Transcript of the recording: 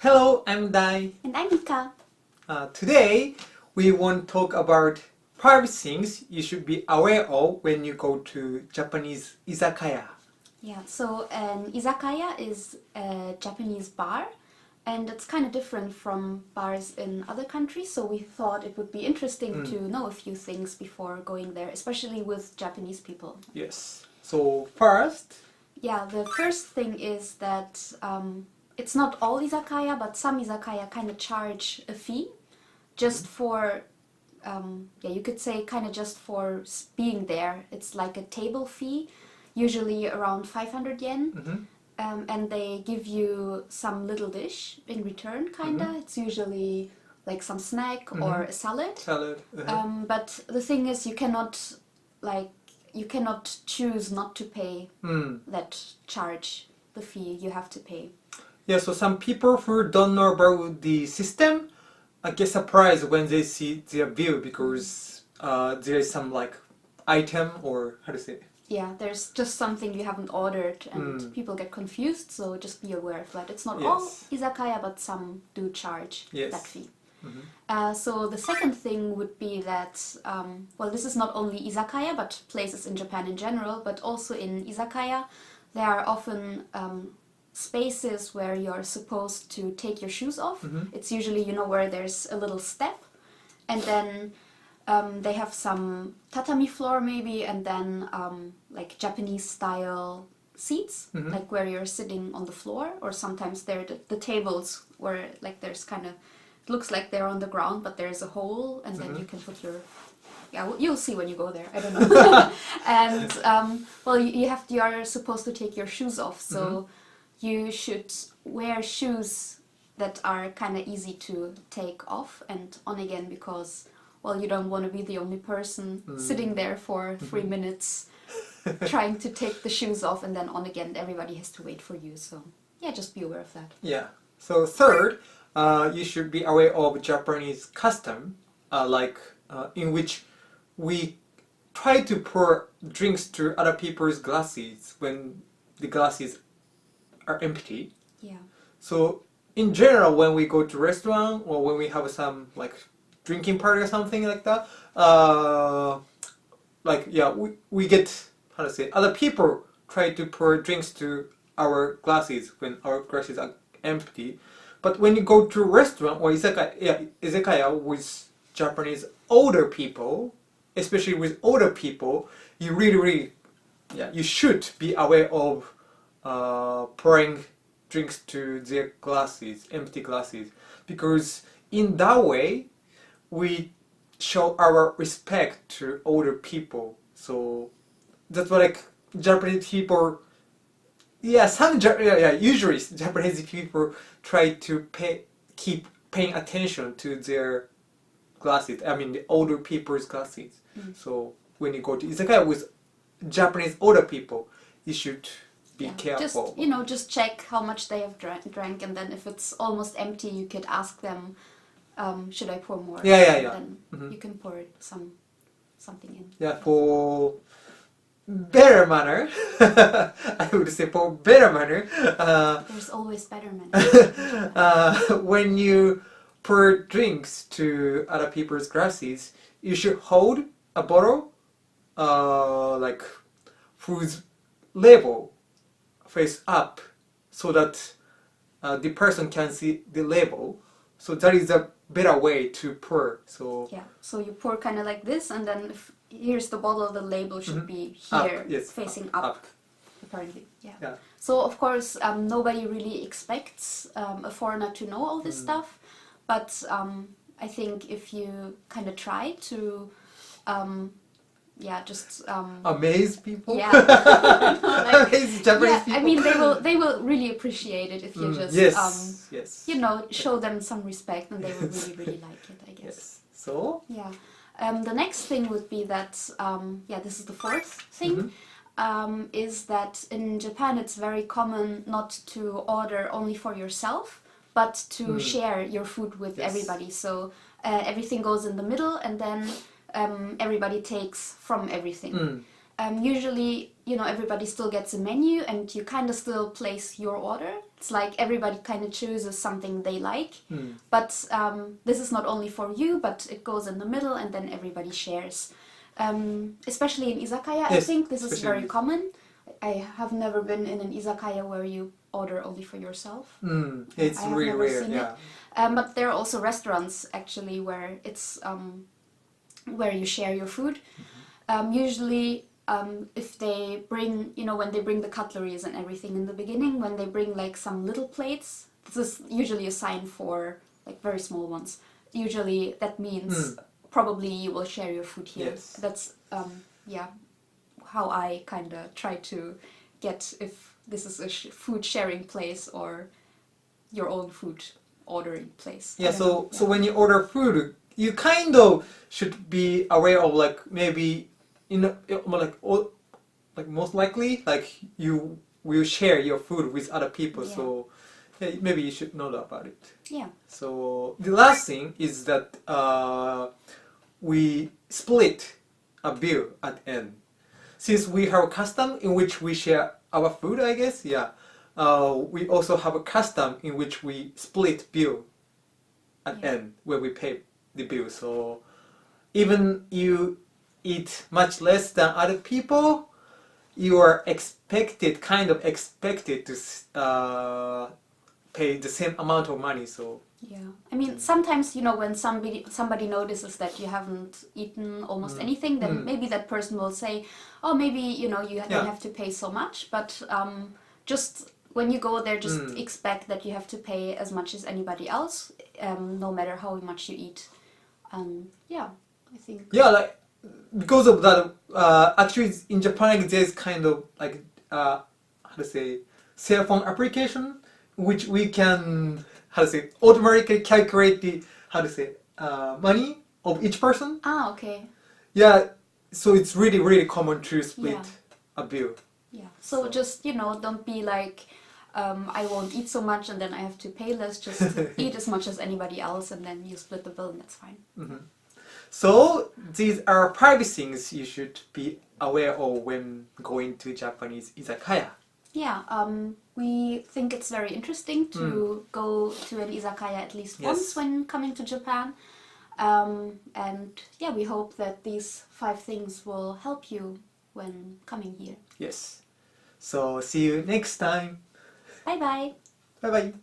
Hello, I'm Dai. And I'm Mika. Today, we want to talk about 5 things you should be aware of when you go to Japanese izakaya. Yeah, so an izakaya is a Japanese bar, and it's kind of different from bars in other countries, so we thought it would be interesting to know a few things before going there, especially with Japanese people. Yes. So first, Yeah, the first thing is that it's not all izakaya, but some izakaya kind of charge a fee just for, you could say kind of just for being there. It's like a table fee, usually around 500 yen. And they give you some little dish in return, kinda. It's usually like some snack or a salad. But the thing is, you cannot choose not to pay that charge, the fee you have to pay. Yeah, so some people who don't know about the system get surprised when they see their bill because there is some like item or how to say it? Yeah, there's just something you haven't ordered and people get confused, so just be aware of that. It's not all izakaya, but some do charge that fee. So the second thing would be that, this is not only izakaya, but places in Japan in general, but also in izakaya, there are often spaces where you're supposed to take your shoes off. It's usually, where there's a little step, and then they have some tatami floor maybe, and then like Japanese style seats, like where you're sitting on the floor, or sometimes they're the tables where like there's kind of, it looks like they're on the ground, but there's a hole, and then you can put your, you'll see when you go there, I don't know. And you are supposed to take your shoes off, so you should wear shoes that are kind of easy to take off and on again, because you don't want to be the only person sitting there for 3 minutes trying to take the shoes off and then on again. Everybody has to wait for you, so just be aware of that. Yeah. So third, you should be aware of Japanese custom, in which we try to pour drinks to other people's glasses when the glasses are empty. Yeah. So in general, when we go to restaurant or when we have some like drinking party or something like that, we get, how to say, other people try to pour drinks to our glasses when our glasses are empty. But when you go to a restaurant or izakaya with Japanese older people, especially with older people, you really, you should be aware of pouring drinks to their glasses, empty glasses, because in that way we show our respect to older people. So that's what like Japanese people. Usually Japanese people try to keep paying attention to their glasses. I mean the older people's glasses. So when you go to izakaya with Japanese older people, you should be careful. Just check how much they have drank, and then if it's almost empty, you could ask them, should I pour more? Then you can pour something in. Yeah, for better manner, I would say for better manner. There's always better manner. When you pour drinks to other people's glasses, you should hold a bottle, whose label face up, so that the person can see the label. So that is a better way to pour. So you pour kind of like this, and then here's the bottle. The label should be here, facing up. Apparently, yeah. So of course, nobody really expects a foreigner to know all this stuff, but I think if you kind of try to, amaze people. Amaze Japanese people. I mean, they will really appreciate it if you just show them some respect, and they will really like it, I guess. Yes. So the next thing would be that this is the fourth thing. Is that in Japan it's very common not to order only for yourself, but to share your food with everybody. So everything goes in the middle, and then everybody takes from everything. Usually, everybody still gets a menu, and you kind of still place your order it's like everybody kind of chooses something they like, but this is not only for you, but it goes in the middle and then everybody shares. Especially in izakaya, I think this is very common. I have never been in an izakaya where you order only for yourself. It's really rare, yeah. But there are also restaurants actually where it's where you share your food. Usually, if they bring, when they bring the cutleries and everything in the beginning, when they bring like some little plates, this is usually a sign for like very small ones. Usually that means probably you will share your food here. Yes. That's how I kind of try to get if this is a food sharing place or your own food ordering place. Yeah, so when you order food, you kind of should be aware of like maybe like most likely like you will share your food with other people. Yeah. So maybe you should know about it. Yeah. So the last thing is that we split a bill at end. Since we have a custom in which we share our food, I guess, we also have a custom in which we split bill at end where we pay the bill. So even you eat much less than other people, you are kind of expected to pay the same amount of money. So yeah, I mean sometimes when somebody notices that you haven't eaten almost anything, then maybe that person will say, oh, maybe you don't have to pay so much, but just when you go there, just expect that you have to pay as much as anybody else, no matter how much you eat. I think like because of that, actually in Japan there's kind of like how to say cell phone application which we can automatically calculate the money of each person. Okay. Yeah, so it's really really common to split a bill. Yeah. So just don't be like I won't eat so much and then I have to pay less. Just eat as much as anybody else and then you split the bill and that's fine. So these are 5 things you should be aware of when going to Japanese izakaya. Yeah, we think it's very interesting to go to an izakaya at least once when coming to Japan. And we hope that these 5 things will help you when coming here. Yes. So see you next time. Bye bye. Bye bye.